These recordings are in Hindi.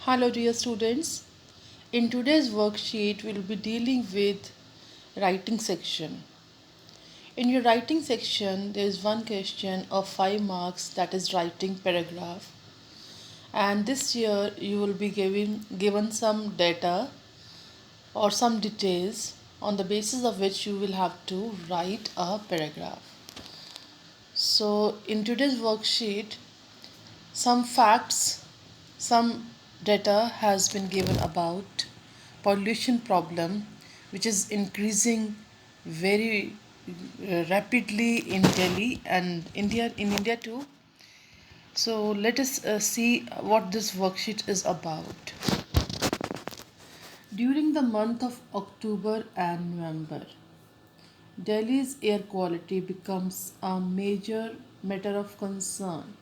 Hello dear students. In today's worksheet we'll be dealing with writing section. In your writing section there is one question of 5 marks, that is writing paragraph, and this year you will be given some data or some details on the basis of which you will have to write a paragraph. So in today's worksheet some facts, some data has been given about pollution problem which is increasing very rapidly in Delhi and India too. So let us see what this worksheet is about. During the month of October and November, Delhi's air quality becomes a major matter of concern.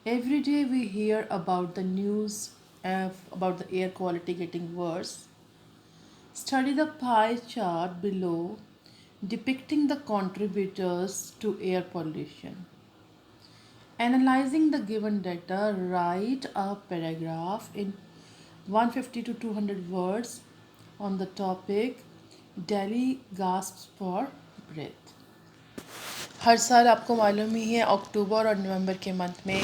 Every day we hear about the news about the air quality getting worse. Study the pie chart below depicting the contributors to air pollution. Analyzing the given data, write a paragraph in 150 to 200 words on the topic Delhi gasps for breath. हर साल आपको मालूम ही है अक्टूबर और नवंबर के मंथ में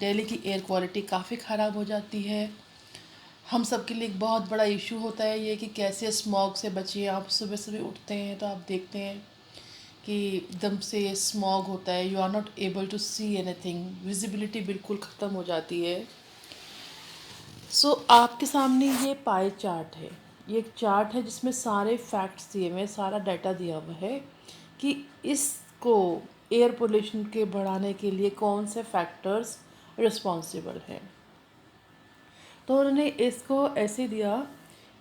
दिल्ली की एयर क्वालिटी काफ़ी ख़राब हो जाती है। हम सब के लिए एक बहुत बड़ा इशू होता है ये कि कैसे स्मॉग से बचिए। आप सुबह सुबह उठते हैं तो आप देखते हैं कि एकदम से स्मॉग होता है, you are not able to see anything, visibility बिल्कुल ख़त्म हो जाती है। सो आपके सामने ये पाई चार्ट है, ये एक चार्ट है जिसमें सारे फैक्ट्स दिए हुए हैं, सारा डाटा दिया हुआ है कि इसको एयर पोल्यूशन के बढ़ाने के लिए कौन से फैक्टर्स रिस्पॉन्सिबल हैं। तो उन्होंने इसको ऐसे दिया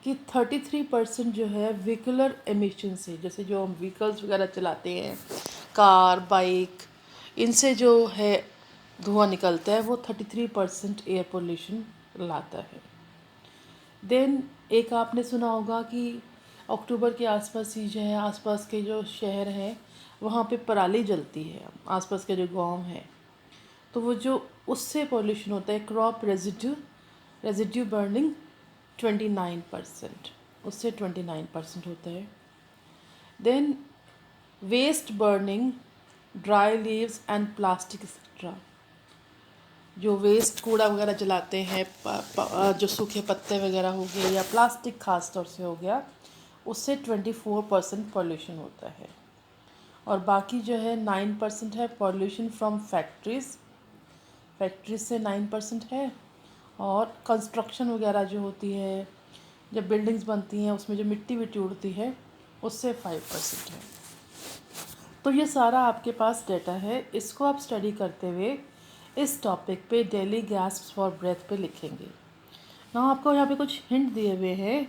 कि 33% जो है व्हीकुलर एमिशन से, जैसे जो हम व्हीकल्स वगैरह चलाते हैं, कार, बाइक, इनसे जो है धुआं निकलता है वो 33% एयर पोल्यूशन लाता है। देन एक आपने सुना होगा कि अक्टूबर के आसपास ही जो है आसपास के जो शहर हैं वहाँ पे पराली जलती है, आसपास के जो गांव हैं, तो वो जो उससे पोल्यूशन होता है, क्रॉप रेजिड्यू बर्निंग 29%, उससे 29% होता है। Then waste burning, dry leaves and plastic etcetera, जो वेस्ट कूड़ा वगैरह जलाते हैं, जो सूखे पत्ते वगैरह हो गए या प्लास्टिक खास तौर से हो गया, उससे 24% पॉल्यूशन होता है। और बाकी जो है 9% है पॉल्यूशन फ्रॉम फैक्ट्रीज से 9% है, और कंस्ट्रक्शन वगैरह जो होती है, जब बिल्डिंग्स बनती हैं उसमें जो मिट्टी विट्टी उड़ती है उससे 5% है। तो ये सारा आपके पास डाटा है, इसको आप स्टडी करते हुए इस टॉपिक पे डेली गैस्प्स फॉर ब्रेथ पे लिखेंगे ना। आपको यहाँ पे कुछ हिंट दिए हुए हैं।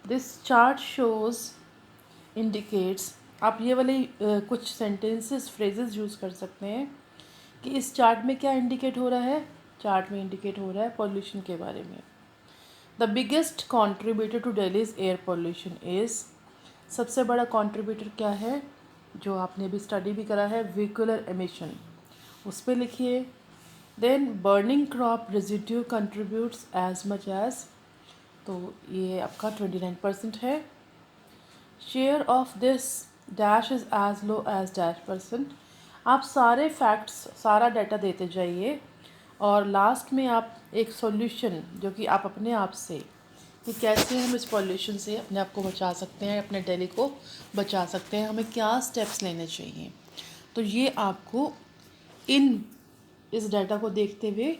दिस चार्ट शोज इंडिकेट्स, आप ये वाले कुछ सेंटेंसेस फ्रेजेस यूज़ कर सकते हैं कि इस चार्ट में क्या इंडिकेट हो रहा है। चार्ट में इंडिकेट हो रहा है पॉल्यूशन के बारे में। The biggest contributor to Delhi's air pollution is, सबसे बड़ा कॉन्ट्रीब्यूटर क्या है, जो आपने अभी स्टडी भी करा है, व्हीकुलर एमिशन, उस पर लिखिए। Then burning crop residue contributes as much as, तो ये आपका 29% है। Share of this dash is as low as -%। आप सारे फैक्ट्स, सारा डाटा देते जाइए और लास्ट में आप एक सॉल्यूशन जो कि आप अपने आप से कि कैसे हम इस पॉल्यूशन से अपने आप को बचा सकते हैं, अपने दिल्ली को बचा सकते हैं, हमें क्या स्टेप्स लेने चाहिए, तो ये आपको इस डाटा को देखते हुए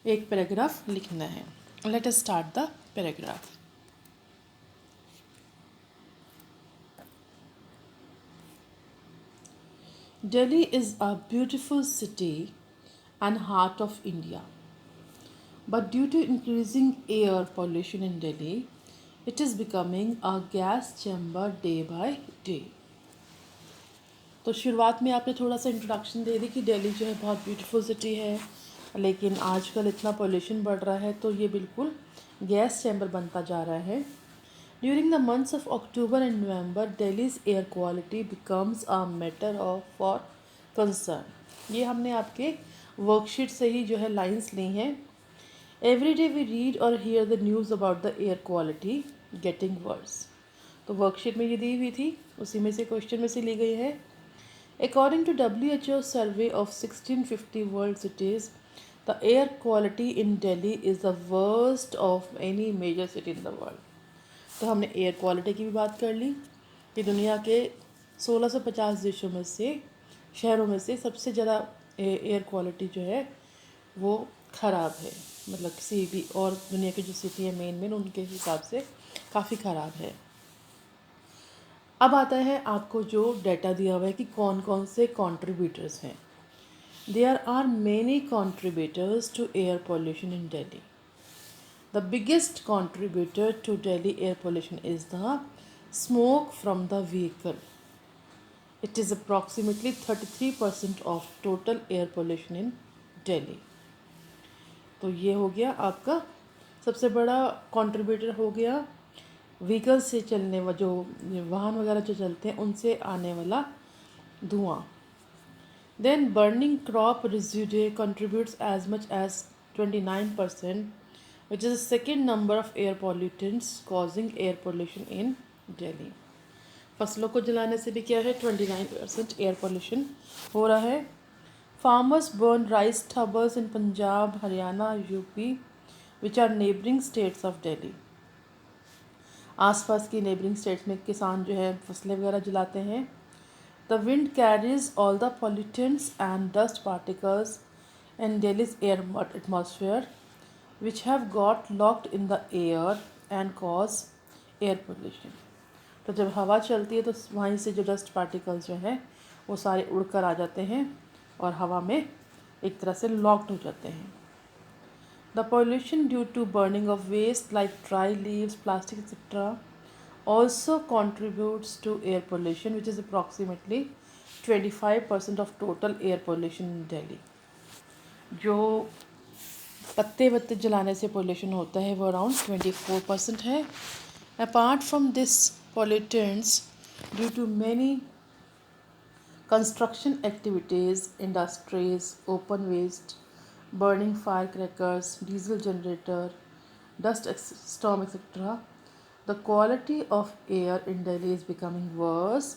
एक पैराग्राफ लिखना है। Let us start the paragraph. Delhi is a beautiful city and heart of India. But due to increasing air pollution in Delhi, it is becoming a gas chamber day by day. तो शुरुआत में आपने थोड़ा सा इंट्रोडक्शन दे दी कि दिल्ली जो है बहुत ब्यूटीफुल सिटी है, लेकिन आजकल इतना पोल्यूशन बढ़ रहा है तो ये बिल्कुल गैस चैम्बर बनता जा रहा है। During the months of October and November, Delhi's air quality becomes a matter of for concern. ये हमने आपके वर्कशीट से ही जो है लाइंस ली हैं। एवरी डे वी रीड और here the news about the air quality getting worse. तो वर्कशीट में ये दी हुई थी, उसी में से क्वेश्चन में से ली गई है। According to WHO survey of 1650 world cities, the air quality in Delhi is the worst of any major city in the world. तो हमने एयर क्वालिटी की भी बात कर ली कि दुनिया के 1650 देशों में से, शहरों में से सबसे ज़्यादा एयर क्वालिटी जो है वो ख़राब है। मतलब किसी भी और दुनिया की जो सिटी है मेन उनके हिसाब से काफ़ी ख़राब है। अब आता है आपको जो डाटा दिया हुआ है कि कौन कौन से कंट्रीब्यूटर्स हैं। There are many contributors to air pollution in Delhi. The biggest contributor to Delhi air pollution is the smoke from the vehicle. It is approximately 33% of total air pollution in Delhi. तो ये हो गया आपका सबसे बड़ा कंट्रीब्यूटर हो गया व्हीकल से चलने वाला, जो वाहन वगैरह जो चलते हैं उनसे आने वाला धुआं। Then burning crop residue contributes as much as 29%, which is the second number of air pollutants causing air pollution in Delhi. फसलों को जलाने से भी क्या है, 29% एयर पोल्यूशन हो रहा है। Farmers burn rice stubbles in Punjab, Haryana, UP, which are neighbouring states of Delhi. आसपास की नेबरिंग स्टेट्स में किसान जो है फसलें वगैरह जलाते हैं। The wind carries all the pollutants and dust particles in Delhi's air atmosphere which have got locked in the air and cause air pollution. तो जब हवा चलती है तो वहीं से जो डस्ट पार्टिकल्स जो हैं वो सारे उड़कर आ जाते हैं और हवा में एक तरह से लॉक्ड हो जाते हैं। The pollution due to burning of waste like dry leaves, plastic, etc. also contributes to air pollution, which is approximately 25% of total air pollution in Delhi. जो पत्ते वत्ते जलाने से पोल्यूशन होता है वो अराउंड 24% है। Apart from this pollutants, due to many construction activities, industries, open waste, burning firecrackers, diesel generator, dust storm, etc., the quality of air in Delhi is becoming worse,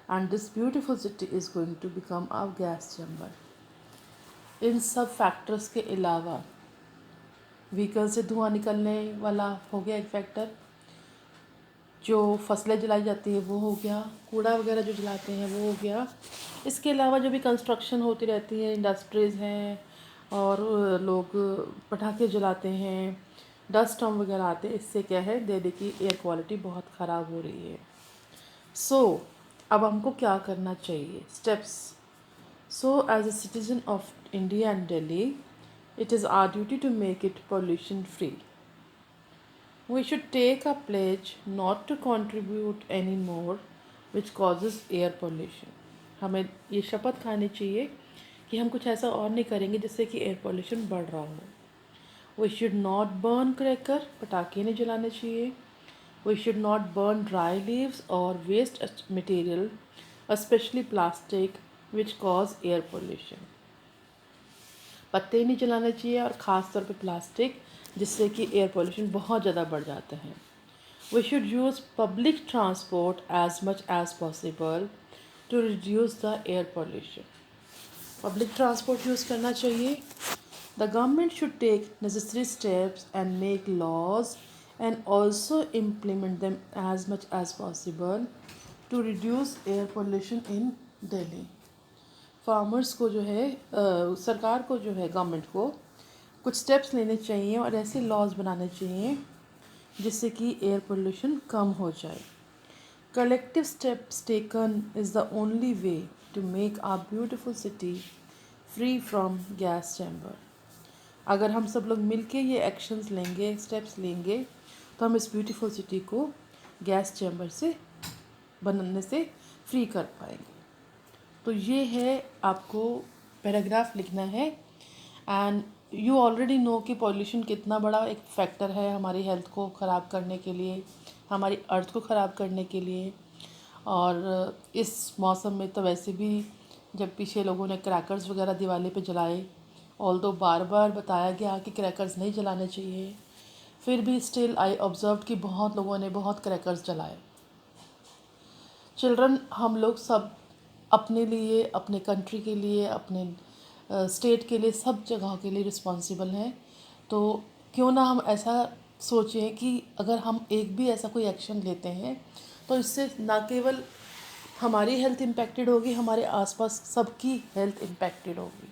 and this beautiful city is going to become a gas chamber. इन सब फैक्टर्स के अलावा व्हीकल से धुआं निकलने वाला हो गया एक फैक्टर, जो फसलें जलाई जाती है वो हो गया, कूड़ा वगैरह जो जलाते हैं वो हो गया। इसके अलावा जो भी कंस्ट्रक्शन होती रहती है, इंडस्ट्रीज़ हैं और लोग पटाखे जलाते हैं, डस्ट स्टॉर्म वगैरह आते हैं, इससे क्या है दिल्ली की एयर क्वालिटी बहुत ख़राब हो रही है। अब हमको क्या करना चाहिए, steps. As a citizen of India and Delhi, it is our duty to make it pollution free. We should take a pledge not to contribute any more which causes air pollution. हमें ये शपथ खानी चाहिए कि हम कुछ ऐसा और नहीं करेंगे जिससे कि एयर पोल्यूशन बढ़ रहा हो। We should not burn cracker, पटाखे नहीं जलाने चाहिए। We should not burn dry leaves or waste material, especially plastic, which cause air pollution. पत्ते नहीं जलाने चाहिए और ख़ास तौर पे प्लास्टिक, जिससे कि एयर पोल्यूशन बहुत ज़्यादा बढ़ जाता है। We should use public transport as much as possible to reduce the air pollution. Public transport use करना चाहिए। The government should take necessary steps and make laws and also implement them as much as possible to reduce air pollution in Delhi. Farmers को जो है सरकार को जो है गवर्नमेंट को कुछ स्टेप्स लेने चाहिए और ऐसे लॉज बनाने चाहिए जिससे कि एयर पोल्यूशन कम हो जाए। Collective steps taken is the only way to make our beautiful city free from gas chamber. अगर हम सब लोग मिलके ये एक्शंस लेंगे, स्टेप्स लेंगे, तो हम इस ब्यूटीफुल सिटी को गैस चैम्बर से बनने से फ्री कर पाएंगे। तो ये है, आपको पैराग्राफ लिखना है। एंड यू ऑलरेडी नो कि पॉल्यूशन कितना बड़ा एक फैक्टर है हमारी हेल्थ को ख़राब करने के लिए, हमारी अर्थ को ख़राब करने के लिए। और इस मौसम में तो वैसे भी जब पीछे लोगों ने क्रैकर्स वगैरह दिवाली पे जलाए ऑल्दो बार बार बताया गया कि क्रैकर्स नहीं जलाने चाहिए, फिर भी स्टिल आई ऑब्जर्व कि बहुत लोगों ने बहुत क्रैकर्स जलाए। चिल्ड्रन, हम लोग सब अपने लिए, अपने कंट्री के लिए, अपने स्टेट के लिए, सब जगह के लिए रिस्पॉन्सिबल हैं। तो क्यों ना हम ऐसा सोचें कि अगर हम एक भी ऐसा कोई एक्शन लेते हैं तो इससे ना केवल हमारी हेल्थ इम्पैक्टेड होगी, हमारे आसपास सबकी हेल्थ इम्पैक्टेड होगी।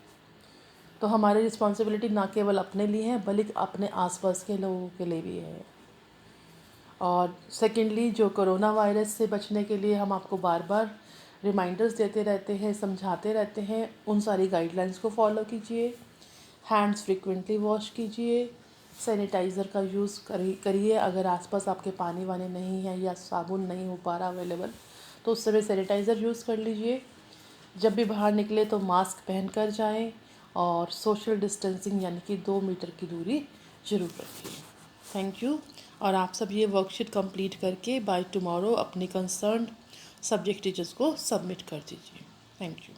तो हमारी रिस्पॉन्सिबिलिटी ना केवल अपने लिए है बल्कि अपने आसपास के लोगों के लिए भी है। और सेकेंडली, जो कोरोना वायरस से बचने के लिए हम आपको बार बार रिमाइंडर्स देते रहते हैं, समझाते रहते हैं, उन सारी गाइडलाइंस को फॉलो कीजिए। हैंड्स फ्रिक्वेंटली वॉश कीजिए, सैनिटाइज़र का यूज़ करिए। अगर आसपास आपके पानी वानी नहीं है या साबुन नहीं हो पा रहा अवेलेबल तो उस समय सैनिटाइज़र यूज़ कर लीजिए। जब भी बाहर निकले तो मास्क पहन कर जाएँ और सोशल डिस्टेंसिंग यानी कि 2 मीटर की दूरी ज़रूर रखिए। Thank you. और आप सब ये वर्कशीट कंप्लीट करके बाय टुमारो अपने कंसर्न्ड सब्जेक्ट टीचर्स को सबमिट कर दीजिए। Thank you.